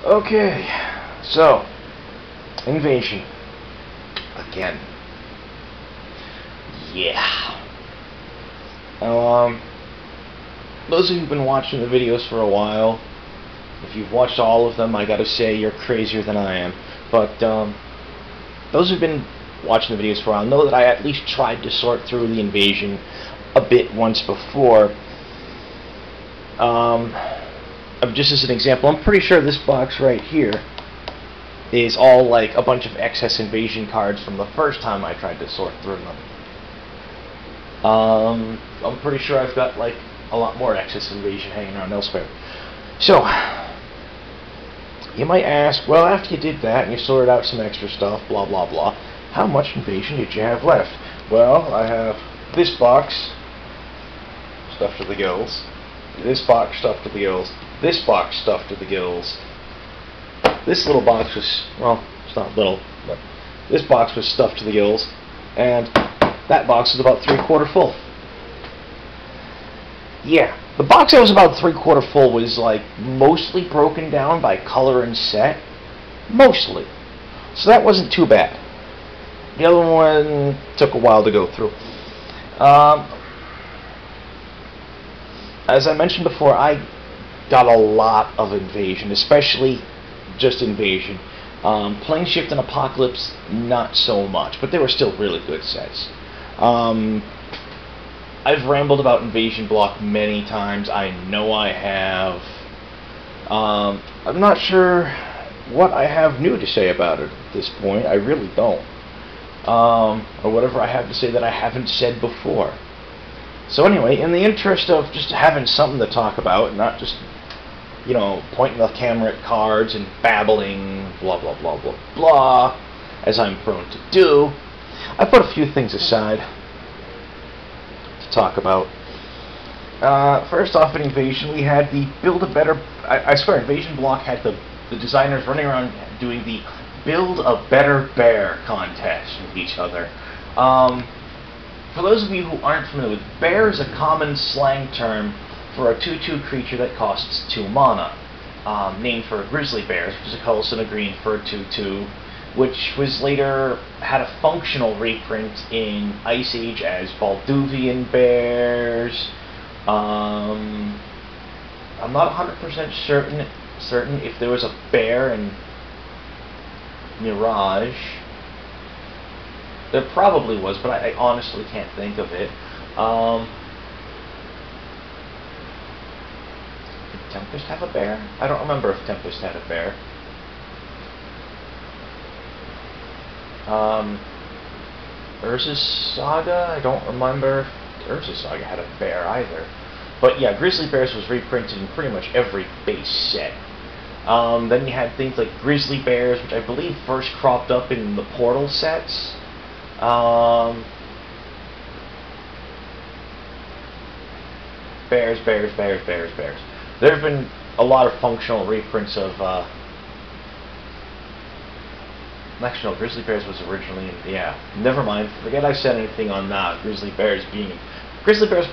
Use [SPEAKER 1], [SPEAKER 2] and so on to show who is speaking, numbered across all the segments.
[SPEAKER 1] Okay, so invasion again. Yeah. Those of you who've been watching the videos for a while, if you've watched all of them, I gotta say you're crazier than I am. But those who've been watching the videos for a while know that I at least tried to sort through the invasion a bit once before. Just as an example, I'm pretty sure this box right here is all like a bunch of excess invasion cards from the first time I tried to sort through them. I'm pretty sure I've got like a lot more excess invasion hanging around elsewhere. So, you might ask, well, after you did that and you sorted out some extra stuff, blah blah blah, how much invasion did you have left? Well, I have this box stuffed to the gills, this box stuffed to the gills, this box stuffed to the gills. This little box was, well, it's not little, but this box was stuffed to the gills, and that box is about 3/4 full. Yeah, the box that was about 3/4 full was like mostly broken down by color and set, mostly. So that wasn't too bad. The other one took a while to go through. As I mentioned before, I got a lot of invasion, especially just invasion. Plane Shift and Apocalypse, not so much, but they were still really good sets. I've rambled about Invasion Block many times. I know I have. I'm not sure what I have new to say about it at this point. I really don't. Or whatever I have to say that I haven't said before. So anyway, in the interest of just having something to talk about, and not just, you know, pointing the camera at cards and babbling, blah, blah, blah, blah, blah, as I'm prone to do, I put a few things aside to talk about. First off, in Invasion, we had the Build a Better... I swear, Invasion Block had the designers running around doing the Build a Better Bear contest with each other. For those of you who aren't familiar with, bear is a common slang term for a 2/2 creature that costs 2 mana, named for grizzly bears, which is a colorless and a green for a 2/2, which was later had a functional reprint in Ice Age as Balduvian bears. I'm not 100% certain if there was a bear in Mirage. There probably was, but I honestly can't think of it. Did Tempest have a bear? I don't remember if Tempest had a bear. Urza's Saga? I don't remember if Urza's Saga had a bear either. But yeah, Grizzly Bears was reprinted in pretty much every base set. Then you had things like Grizzly Bears, which I believe first cropped up in the Portal sets. Bears. There have been a lot of functional reprints of, actually no, Grizzly Bears was originally in, yeah, never mind, forget I said anything on that, Grizzly Bears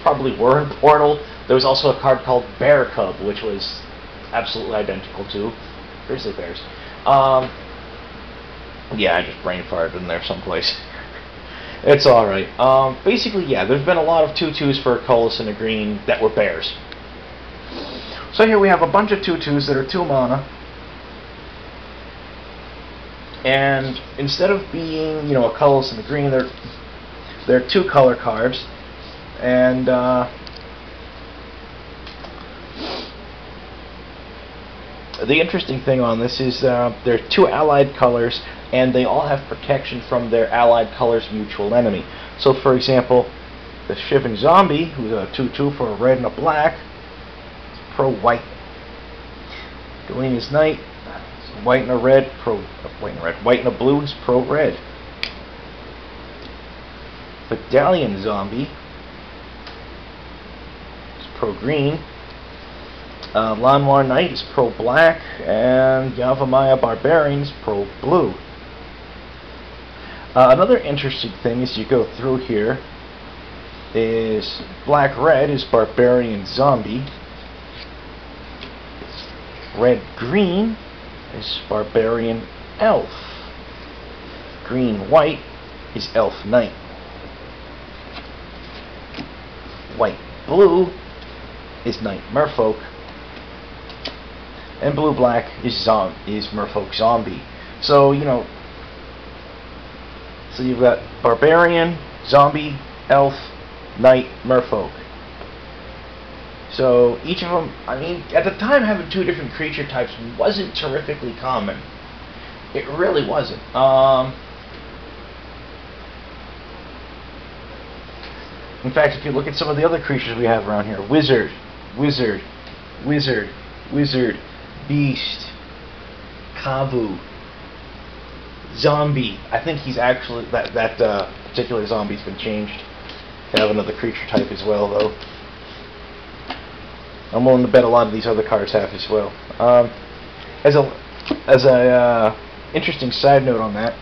[SPEAKER 1] probably were in Portal. There was also a card called Bear Cub, which was absolutely identical to Grizzly Bears. Yeah, I just brain farted in there someplace. It's alright. Basically, yeah, there's been a lot of 2/2s for a colorless and a green that were bears. So here we have a bunch of 2/2s that are 2 mana. And instead of being, you know, a colorless and a green, they're 2 color cards. And, the interesting thing on this is they're 2 allied colors, and they all have protection from their allied color's mutual enemy. So, for example, the Shivan Zombie, who's a 2/2 for a red and a black, is pro-white. Galena's Knight, white and a red, white and a blue is pro-red. Medallion Zombie is pro-green. Lanwar Knight is pro-black, and Yavimaya Barbarian is pro-blue. Another interesting thing as you go through here is black-red is Barbarian Zombie. Red-green is Barbarian Elf. Green white is Elf Knight. White blue is Knight Merfolk. And blue black is Merfolk Zombie. So, you know, so you've got Barbarian, Zombie, Elf, Knight, Merfolk. So each of them, I mean, at the time having two different creature types wasn't terrifically common. It really wasn't. In fact, if you look at some of the other creatures we have around here, Wizard, Wizard, Wizard, Wizard, Beast, Kavu, Zombie. I think he's actually, that particular zombie's been changed to have another creature type as well, though. I'm willing to bet a lot of these other cards have as well. As a interesting side note on that,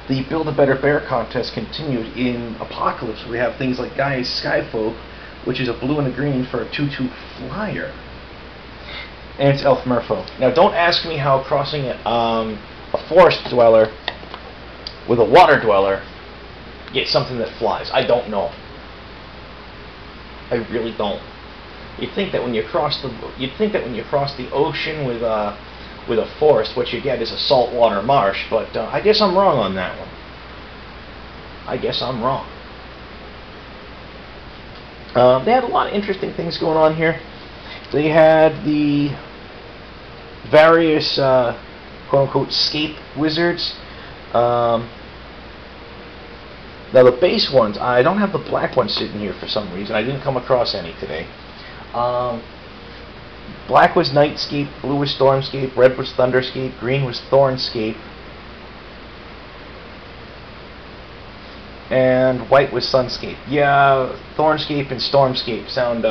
[SPEAKER 1] the Build a Better Bear contest continued in Apocalypse. We have things like Gaia's Skyfolk, which is a blue and a green for a 2/2 flyer. And it's Elf Merfolk. Now don't ask me how crossing a forest dweller with a water dweller gets something that flies. I don't know. I really don't. You'd think that when you cross the ocean with a forest, what you get is a saltwater marsh, but I guess I'm wrong on that one. I guess I'm wrong. They had a lot of interesting things going on here. They had the various quote-unquote scape wizards. Now the base ones, I don't have the black ones sitting here for some reason. I didn't come across any today. Black was Nightscape, blue was Stormscape, red was Thunderscape, green was Thornscape, and white was Sunscape. Yeah, Thornscape and Stormscape sound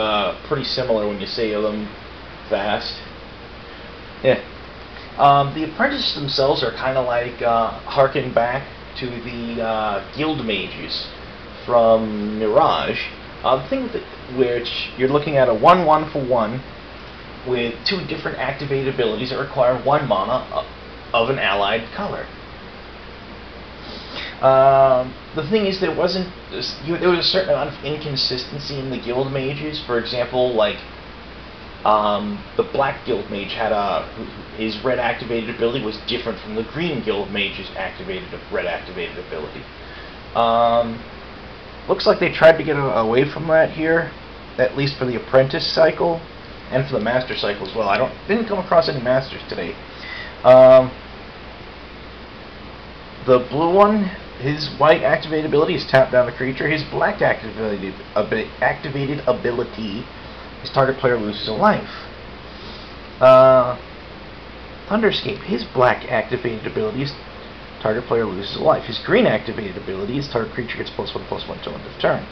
[SPEAKER 1] pretty similar when you say them fast. Yeah. The apprentices themselves are kind of like harken back to the guild mages from Mirage. The thing with which you're looking at a 1/1 for 1 with two different activated abilities that require 1 mana of an allied color. The thing is, there was a certain amount of inconsistency in the guild mages. For example, like the black guild mage had his red activated ability was different from the green guild mage's red activated ability. Looks like they tried to get away from that here, at least for the apprentice cycle and for the master cycle as well. I didn't come across any masters today. The blue one, his white activated ability is tap down the creature. His black activated ability, his target player loses a life. Thunderscape, his black activated ability is target player loses a life. His green activated ability is target creature gets +1/+1 till end of turn.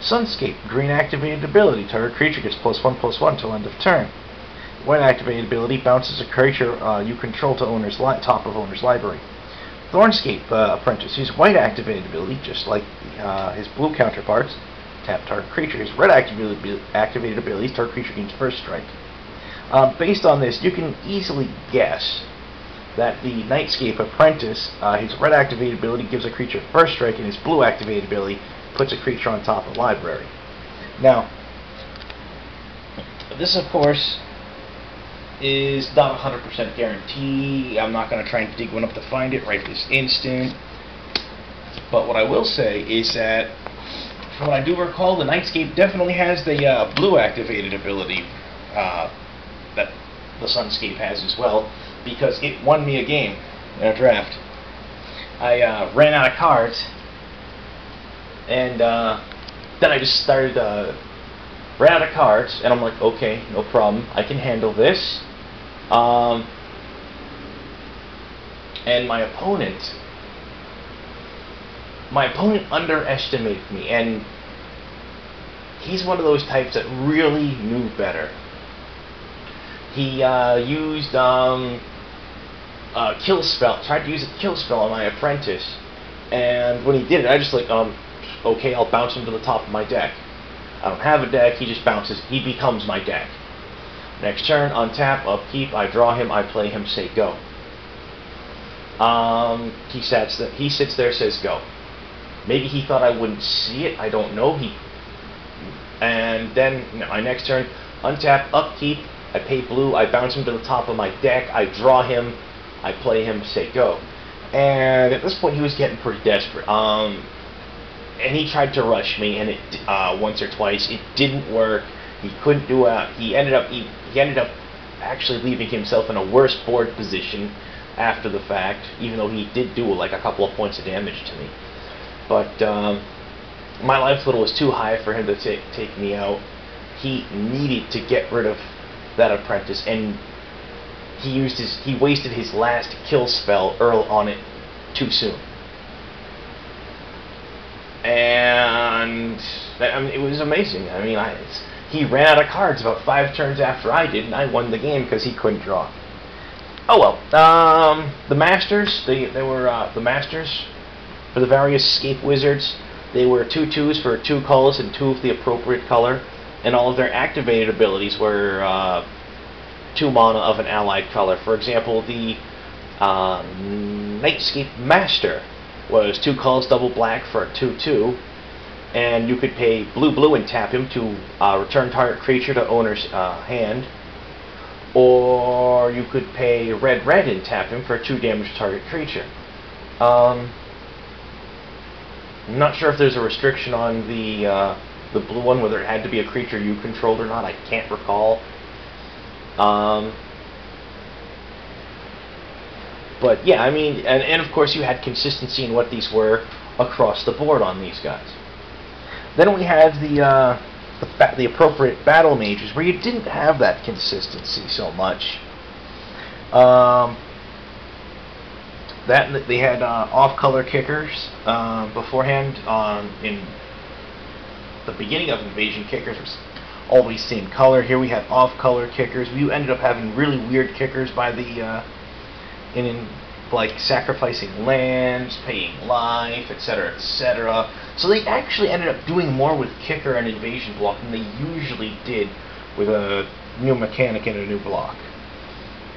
[SPEAKER 1] Sunscape, green activated ability, target creature gets +1/+1 till end of turn. White activated ability bounces a creature you control to top of owner's library. Thornscape apprentice, his white activated ability, just like his blue counterparts, tap target creature. His red activated ability, target creature gains first strike. Based on this, you can easily guess that the Nightscape apprentice, his red activated ability gives a creature first strike, and his blue activated ability puts a creature on top of the library. Now, this of course is not 100% guarantee. I'm not going to try and dig one up to find it right this instant. But what I will say is that, from what I do recall, the Nightscape definitely has the blue activated ability that the Sunscape has as well, because it won me a game in a draft. I ran out of cards, and then I just started ran out of cards, and I'm like, okay, no problem, I can handle this. And my opponent underestimated me, and he's one of those types that really knew better. He used kill spell, tried to use a kill spell on my apprentice, and when he did it, I just like, okay, I'll bounce him to the top of my deck. I don't have a deck, he just bounces, he becomes my deck. Next turn, untap, upkeep, I draw him, I play him, say go. He sits there, says go. Maybe he thought I wouldn't see it. I don't know. And then my next turn, untap, upkeep. I pay blue. I bounce him to the top of my deck. I draw him. I play him. Say go. And at this point, he was getting pretty desperate. And he tried to rush me, and it once or twice. It didn't work. He couldn't do it. He ended up actually leaving himself in a worse board position after the fact, even though he did do like a couple of points of damage to me. But my life total was too high for him to take me out. He needed to get rid of that apprentice, and he wasted his last kill spell Earl on it too soon. And I mean, it was amazing. I mean, he ran out of cards about 5 turns after I did, and I won the game because he couldn't draw. Oh well. The Masters, they were the Masters for the various Escape Wizards. They were 2/2s for 2 colors and 2 of the appropriate color, and all of their activated abilities were 2 mana of an allied color. For example, the Nightscape Master was 2 colors, double black for a 2/2, and you could pay blue and tap him to return target creature to owner's hand, or you could pay red and tap him for a 2 damage target creature. I'm not sure if there's a restriction on the blue one, whether it had to be a creature you controlled or not. I can't recall. But yeah, I mean, and of course you had consistency in what these were across the board on these guys. Then we had the appropriate battle mages, where you didn't have that consistency so much. That they had off-color kickers beforehand. In the beginning of Invasion, kickers was always same color. Here we had off-color kickers. We ended up having really weird kickers by the in like sacrificing lands, paying life, etc., etc. So they actually ended up doing more with kicker and invasion block than they usually did with a new mechanic and a new block.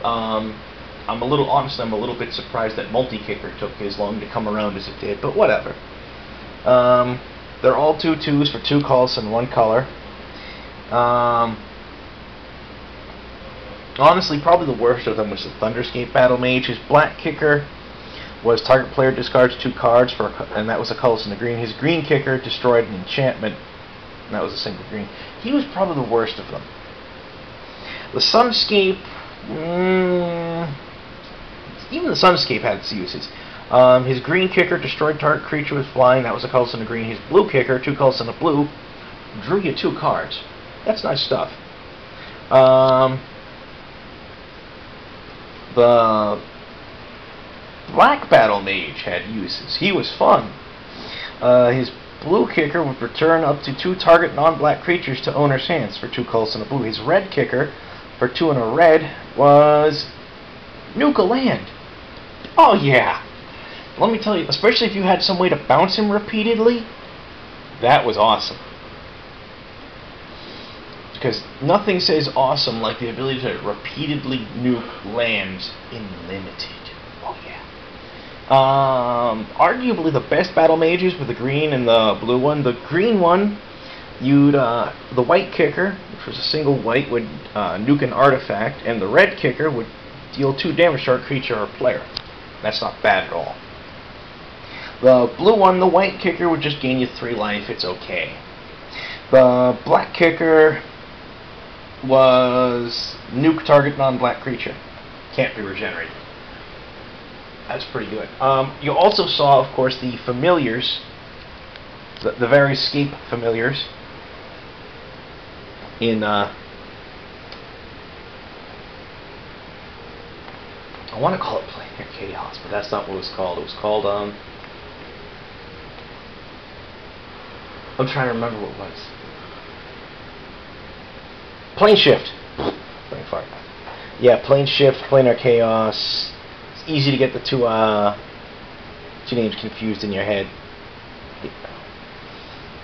[SPEAKER 1] I'm a little bit surprised that multi-kicker took as long to come around as it did, but whatever. They're all 2/2s for 2 colors and 1 color. Honestly, probably the worst of them was the Thunderscape Battle Mage. His black kicker was target player discards 2 cards, and that was a colorless and a green. His green kicker destroyed an enchantment, and that was a single green. He was probably the worst of them. The Sunscape, even the Sunscape had its uses. His green kicker destroyed target creature with flying, that was a colorless and a green. His blue kicker, 2 colors and a blue, drew you 2 cards. That's nice stuff. The Black Battle Mage had uses. He was fun. His blue kicker would return up to 2 target non-black creatures to owner's hands for 2 colors and a blue. His red kicker for 2 and a red was nuke a land. Oh yeah. Let me tell you, especially if you had some way to bounce him repeatedly, that was awesome. Because nothing says awesome like the ability to repeatedly nuke lands in limited. Oh yeah. Arguably the best battle mages were the green and the blue one. The green one, the white kicker, which was a single white, would nuke an artifact, and the red kicker would deal 2 damage to a creature or player. That's not bad at all. The blue one, the white kicker, would just gain you 3 life. It's okay. The black kicker was nuke target non-black creature. Can't be regenerated. That's pretty good. You also saw, of course, the familiars, the various escape familiars in I want to call it Planar Chaos, but that's not what it was called. It was called I'm trying to remember what it was. Plane Shift. Brain fart. Yeah, Plane Shift, Planar Chaos. It's easy to get the two names confused in your head.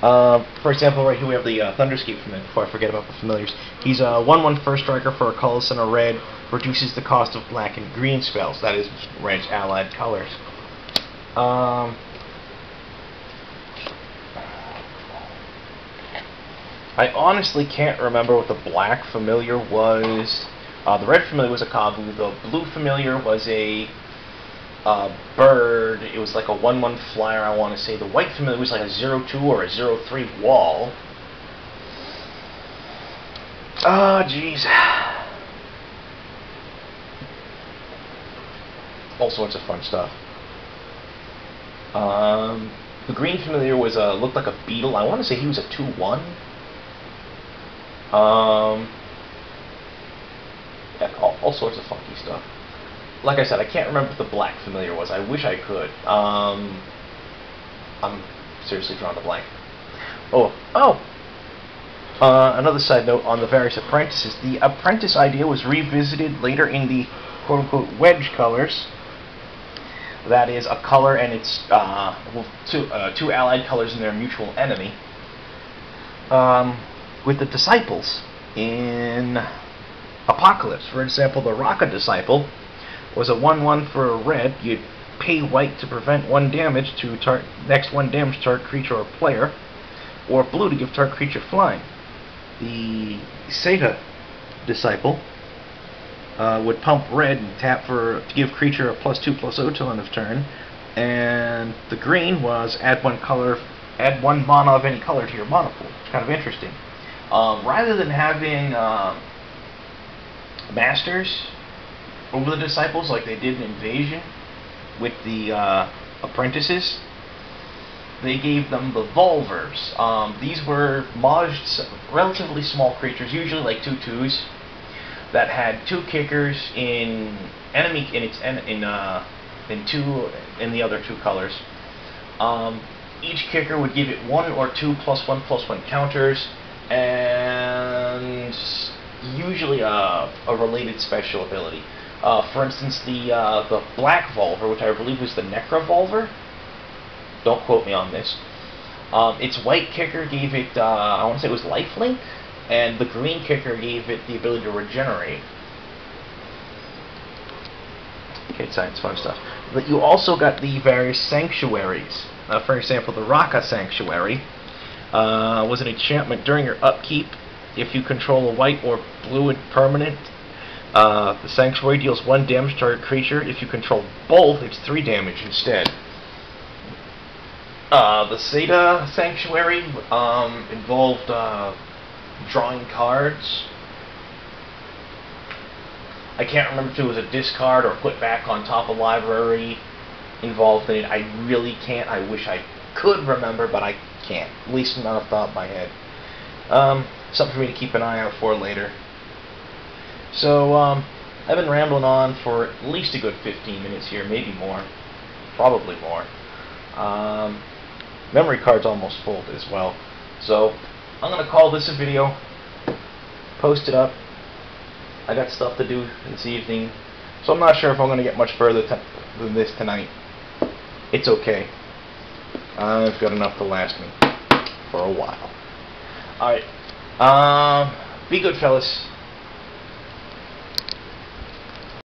[SPEAKER 2] For example, right here we have the Thunderscape familiar, before I forget about the familiars. He's a 1/1 first striker for a colorless and a red, reduces the cost of black and green spells, that is, red's allied colors. I honestly can't remember what the black familiar was. The red familiar was a Kabu, the blue familiar was a bird. It was like a 1/1 flyer, I want to say. The white familiar was like a 0/2 or a 0/3 wall. Oh, jeez. All sorts of fun stuff. The green familiar was looked like a beetle. I want to say he was a 2/1. Yeah, all sorts of funky stuff. Like I said, I can't remember what the black familiar was. I wish I could. I'm seriously drawing a blank. Another side note on the various apprentices. The apprentice idea was revisited later in the quote-unquote wedge colors. That is a color and its two allied colors and their mutual enemy. With the disciples in Apocalypse. For example, the Raka Disciple was a 1/1 for a red. You'd pay white to prevent 1 damage to next 1 damage to target creature or player, or blue to give target creature flying. The Seta Disciple would pump red and tap to give creature a +2/+0 till end of turn, and the green was add 1 mana of any color to your mana pool. Kind of interesting. Rather than having masters over the disciples like they did in Invasion with the apprentices, they gave them the Volvers. These were modged, relatively small creatures, usually like 2/2s, that had 2 kickers in the other 2 colors. Each kicker would give it 1 or 2 +1/+1 counters, and usually a related special ability. For instance, the black Volver, which I believe was the Necra Volver. Don't quote me on this. Its white kicker gave it, I want to say it was lifelink, and the green kicker gave it the ability to regenerate. Okay, science fun stuff. But you also got the various sanctuaries. For example, the Raka Sanctuary was an enchantment during your upkeep. If you control a white or blue permanent, the Sanctuary deals 1 damage to target creature. If you control both, it's 3 damage instead. The Seta Sanctuary involved drawing cards. I can't remember if it was a discard or put back on top of library involved in it. I really can't. I wish I could remember, but I can't. At least not off the top of my head. Something for me to keep an eye out for later. So, I've been rambling on for at least a good 15 minutes here, maybe more. Probably more. Memory card's almost full as well. So, I'm going to call this a video. Post it up. I got stuff to do this evening. So I'm not sure if I'm going to get much further than this tonight. It's okay. I've got enough to last me for a while. Alright. Be good, fellas.